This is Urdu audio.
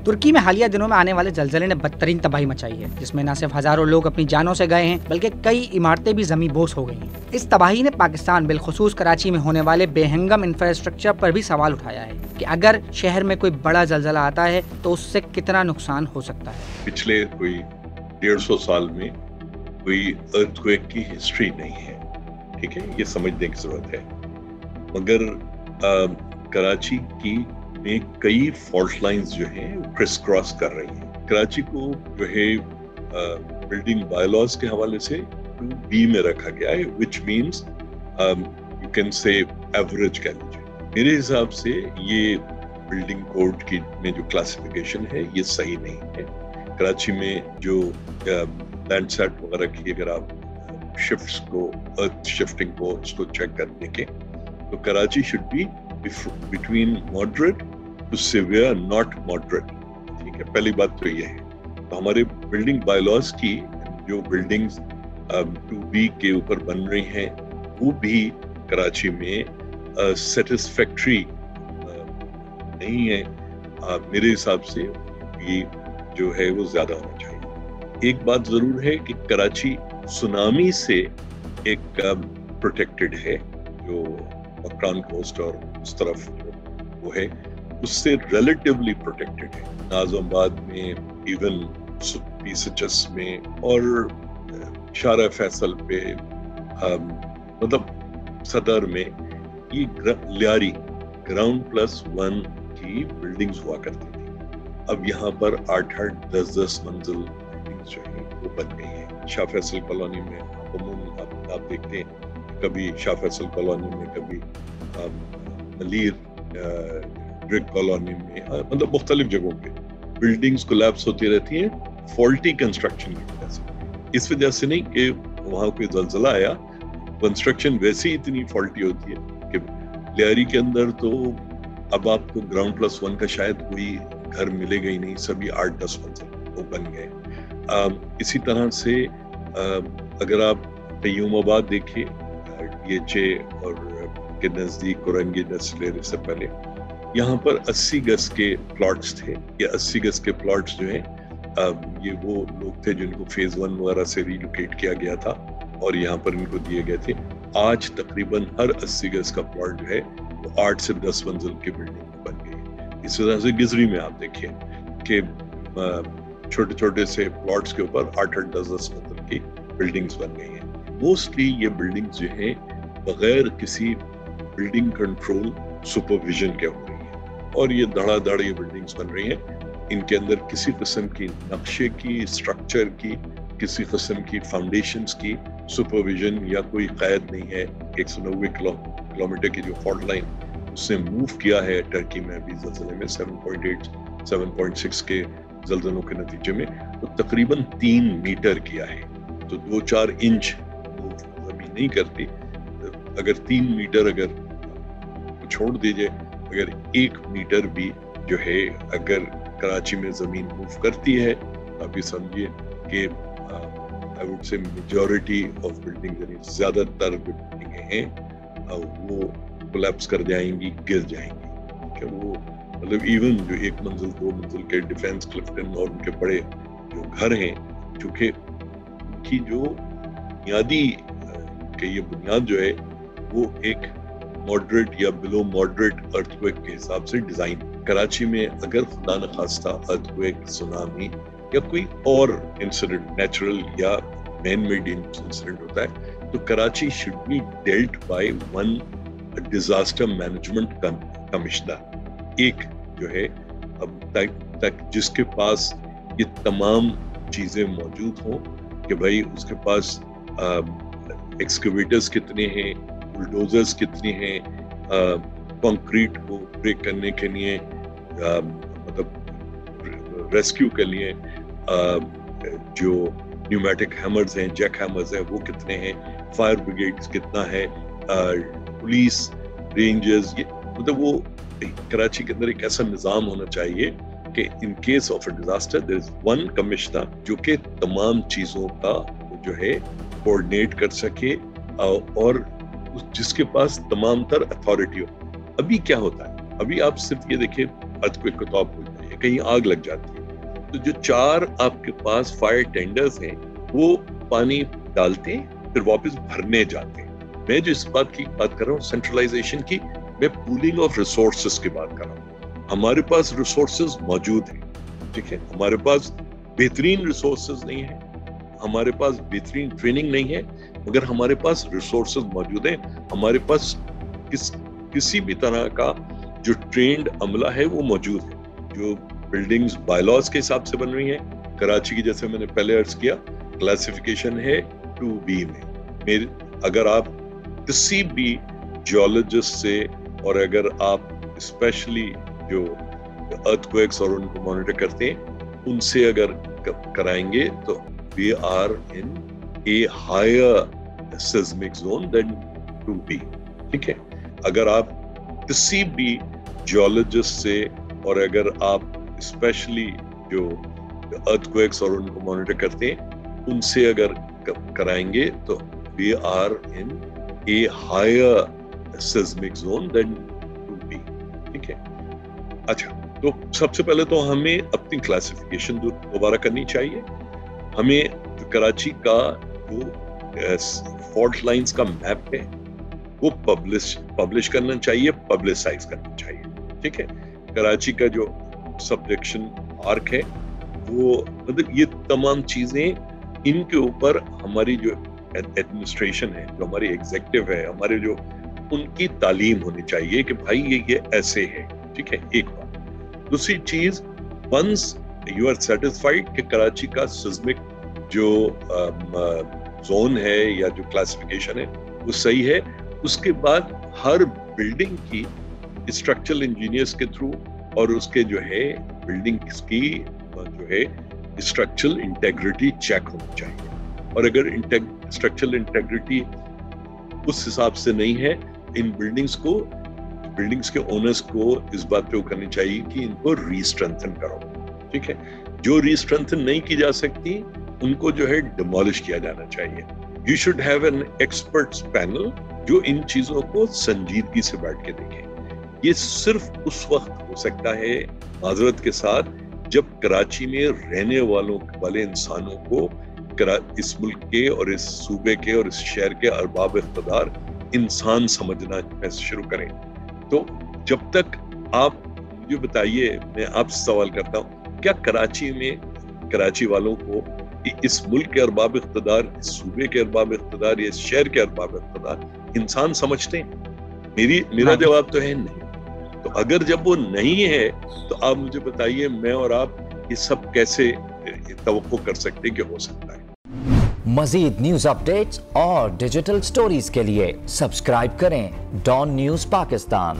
ترکی میں حالیہ دنوں میں آنے والے زلزلے نے بدترین تباہی مچائی ہے، جس میں نہ صرف ہزاروں لوگ اپنی جانوں سے گئے ہیں بلکہ کئی عمارتیں بھی زمین بوس ہو گئی ہیں۔ اس تباہی نے پاکستان بالخصوص کراچی میں ہونے والے بے ہنگم انفراسٹرکچر پر بھی سوال اٹھایا ہے کہ اگر شہر میں کوئی بڑا زلزلہ آتا ہے تو اس سے کتنا نقصان ہو سکتا ہے۔ پچھلے کوئی 150 سال میں کوئی ارتھکویک کی ہسٹری نہیں ہے، ٹھیک ہے، یہ سمجھنے کی ضرورت ہے۔ مگر کراچی کی میں کئی فالٹ لائنز جو ہیں کرس کراس کر رہی ہیں۔ کراچی کو جو ہے بلڈنگ بائی لاز کے حوالے سے 2B میں رکھا گیا ہے، which means you can say average کہہ لیجیے۔ میرے حساب سے یہ بلڈنگ کوڈ کی میں جو کلاسیفیکیشن ہے یہ صحیح نہیں ہے۔ کراچی میں جو لینڈ سیٹ وغیرہ کی اگر آپ شفٹس کو ارتھ شفٹنگ کو اس کو چیک کر دیکھیں تو Karachi should be between moderate to severe not moderate, ٹھیک ہے، پہلی بات تو یہ ہے۔ تو ہمارے بلڈنگ بائی لاز کی جو بلڈنگز 2B کے اوپر بن رہی ہیں وہ بھی کراچی میں سیٹسفیکٹری نہیں ہے۔ میرے حساب سے یہ جو ہے وہ زیادہ ہونا چاہیے۔ ایک بات ضرور ہے کہ کراچی سونامی سے ایک پروٹیکٹڈ ہے، جو مکران کوسٹ اور اس طرف وہ ہے اس سے ریلیٹیولی پروٹیکٹڈ ہے۔ ناظم آباد میں، ایون PSHS میں اور شارع فیصل پہ، مطلب صدر میں یہ لیاری گراؤنڈ +1 کی بلڈنگز ہوا کرتی تھی۔ اب یہاں پر 8-8 10-10 منزل بلڈنگز جو ہیں وہ بن گئی ہیں۔ شاہ فیصل کالونی میں عموماً آپ دیکھتے ہیں کبھی شاہ فیصل کالونی میں، کبھی ملیر ڈرگ کالونی میں، مطلب مختلف جگہوں پہ بلڈنگز کولیپس ہوتی رہتی ہیں فالٹی کنسٹرکشن کی وجہ سے۔ اس وجہ سے نہیں کہ وہاں کوئی زلزلہ آیا، کنسٹرکشن ویسے ہی اتنی فالٹی ہوتی ہے کہ لیاری کے اندر تو اب آپ کو گراؤنڈ +1 کا شاید کوئی گھر ملے گا ہی نہیں، سبھی 8-10 منزل وہ بن گئے۔ اسی طرح سے اگر آپ قیوم آباد دیکھیں، DHA اور کے نزدیک کورنگی نسلیر سے پہلے یہاں پر 80 گز کے پلاٹس تھے۔ یہ 80 گز کے پلاٹس جو ہیں یہ وہ لوگ تھے جن کو فیز 1 وغیرہ سے ریلوکیٹ کیا گیا تھا اور یہاں پر ان کو دیے گئے تھے۔ آج تقریباً ہر 80 گز کا پلاٹ جو ہے وہ 8 سے 10 منزل کی بلڈنگ بن گئی۔ اس طرح سے گزری میں آپ دیکھیں کہ چھوٹے چھوٹے سے پلاٹس کے اوپر 8-8 10-10 منزل کی بلڈنگز بن گئی ہیں۔ موسٹلی یہ بلڈنگز جو ہیں بغیر کسی بلڈنگ کنٹرول سپرویژن کے ہو رہی ہیں اور یہ دھڑا دھڑ یہ بلڈنگز بن رہی ہیں۔ ان کے اندر کسی قسم کی نقشے کی، اسٹرکچر کی، کسی قسم کی فاؤنڈیشنز کی سپرویژن یا کوئی قید نہیں ہے۔ 190 کلومیٹر کی جو فالٹ لائن اس نے موو کیا ہے ٹرکی میں ابھی زلزلے میں 7.8 7.6 کے زلزلوں کے نتیجے میں، تو تقریباً 3 میٹر کیا ہے۔ تو 2-4 انچ زمین نہیں کرتی۔ اگر 3 میٹر اگر چھوڑ دیجئے، اگر 1 میٹر بھی جو ہے اگر کراچی میں زمین موو کرتی ہے، آپ یہ سمجھیے کہ I would say majority of buildings، یعنی زیادہ تر بلڈنگیں ہیں وہ کولیپس کر جائیں گی، گر جائیں گی کہ وہ مطلب ایون جو 1 منزل 2 منزل کے ڈیفینس کلفٹن اور ان کے بڑے جو گھر ہیں، چونکہ ان کی جو بنیادی کہ یہ بنیاد جو ہے وہ ایک ماڈریٹ یا بلو ماڈریٹ ارتھکویک کے حساب سے ڈیزائن۔ کراچی میں اگر خدا نخواستہ ارتھکویک، سونامی یا کوئی اور انسیڈنٹ نیچرل یا مین میڈ انسیڈنٹ ہوتا ہے تو Karachi should be dealt by one disaster management commissioner, ایک جو ہے اب تک جس کے پاس یہ تمام چیزیں موجود ہوں کہ بھائی اس کے پاس ایکسکیویٹرز کتنے ہیں، بلڈوزرز کتنے ہیں، کنکریٹ کو بریک کرنے کے لیے، مطلب ریسکیو کے لیے جو نیومیٹک ہیمرز ہیں، جیک ہیمرز ہیں، وہ کتنے ہیں، فائر بریگیڈز کتنا ہے، پولیس رینجرز، مطلب وہ کراچی کے اندر ایک ایسا نظام ہونا چاہیے کہ in case of a disaster there is one commissioner جو کہ تمام چیزوں کا جو ہے کوآرڈینیٹ کر سکے اور جس کے پاس تمام تر اتھارٹی ہو۔ ابھی کیا ہوتا ہے، ابھی آپ صرف یہ دیکھیں ارتھکویک کو تو آپ کہ کہیں آگ لگ جاتی ہے تو جو 4 آپ کے پاس فائر ٹینڈرز ہیں وہ پانی ڈالتے ہیں پھر واپس بھرنے جاتے ہیں. میں جو اس بات کی بات کر رہا ہوں سینٹرلائزیشن کی, میں پولنگ آف ریسورسز کی بات کر رہا ہوں. ہمارے پاس ریسورسز موجود ہیں, ٹھیک ہے, ہمارے پاس بہترین ریسورسز نہیں ہیں, ہمارے پاس بہترین ٹریننگ نہیں ہے, مگر ہمارے پاس ریسورسز موجود ہیں. ہمارے پاس کسی بھی طرح کا جو ٹرینڈ عملہ ہے وہ موجود ہے. جو بلڈنگز بائی لاز کے حساب سے بن رہی ہیں, کراچی کی جیسے میں نے پہلے عرض کیا کلاسیفیکیشن ہے 2B میں. اگر آپ کسی بھی جیولوجسٹ سے اور اگر آپ اسپیشلی جو ارتھکویکس اور ان کو مانیٹر کرتے ہیں ان سے اگر کرائیں گے تو we are in a higher seismic zone than 2B. ٹھیک ہے, اگر آپ کسی بھی جیولوجسٹ سے اور اگر آپ اسپیشلی جو ارتھکویکس اور ان کو مانیٹر کرتے ہیں ان سے اگر کرائیں گے تو we are in a higher seismic zone than 2B. ٹھیک ہے, اچھا تو سب سے پہلے تو ہمیں اپنی کلاسیفیکیشن دوبارہ کرنی چاہیے. ہمیں کراچی کا جو فالٹ لائنز کا میپ ہے وہ پبلش کرنا چاہیے, پبلسائز کرنا چاہیے. ٹھیک ہے, کراچی کا جو سبڈکشن آرک ہے وہ مطلب یہ تمام چیزیں ان کے اوپر ہماری جو ایڈمنسٹریشن ہے, جو ہماری ایگزیکٹو ہے, ہمارے جو ان کی تعلیم ہونی چاہیے کہ بھائی یہ ایسے ہے. ٹھیک ہے, ایک بات. دوسری چیز, ونس یو آر سیٹسفائیڈ کہ کراچی کا سزمک جو زون ہے یا جو کلاسیفیکیشن ہے وہ صحیح ہے, اس کے بعد ہر بلڈنگ کی اسٹرکچرل انجینئرس کے تھرو اور اس کے جو ہے بلڈنگ کی جو ہے اسٹرکچرل انٹیگریٹی چیک ہونی چاہیے. اور اگر اسٹرکچرل انٹیگریٹی اس حساب سے نہیں ہے, ان بلڈنگز کے اونرز کو اس بات پہ کرنی چاہیے کہ ان کو ریسٹرنتھن کرو. ٹھیک ہے, جو ریسٹرنتھن نہیں کی جا سکتی ان کو جو ہے ڈیمولش کیا جانا چاہیے. You should have an experts panel جو ان چیزوں کو سنجیدگی سے بیٹھ کے دیکھے. یہ صرف اس وقت ہو سکتا ہے معذرت کے ساتھ جب کراچی میں رہنے والے انسانوں کو اس ملک کے اور اس صوبے کے اور اس شہر کے ارباب اقتدار انسان سمجھنا شروع کریں. تو جب تک آپ مجھے بتائیے, میں آپ سے سوال کرتا ہوں, کیا کراچی میں کراچی والوں کو اس ملک کے ارباب اقتدار, اس صوبے کے ارباب اقتدار یا اس شہر کے ارباب اقتدار انسان سمجھتے ہیں؟ میرا جواب تو ہے نہیں. تو اگر جب وہ نہیں ہے تو آپ مجھے بتائیے میں اور آپ یہ سب کیسے توقع کر سکتے کہ ہو سکتا ہے. مزید نیوز اپڈیٹس اور ڈیجیٹل سٹوریز کے لیے سبسکرائب کریں ڈان نیوز پاکستان.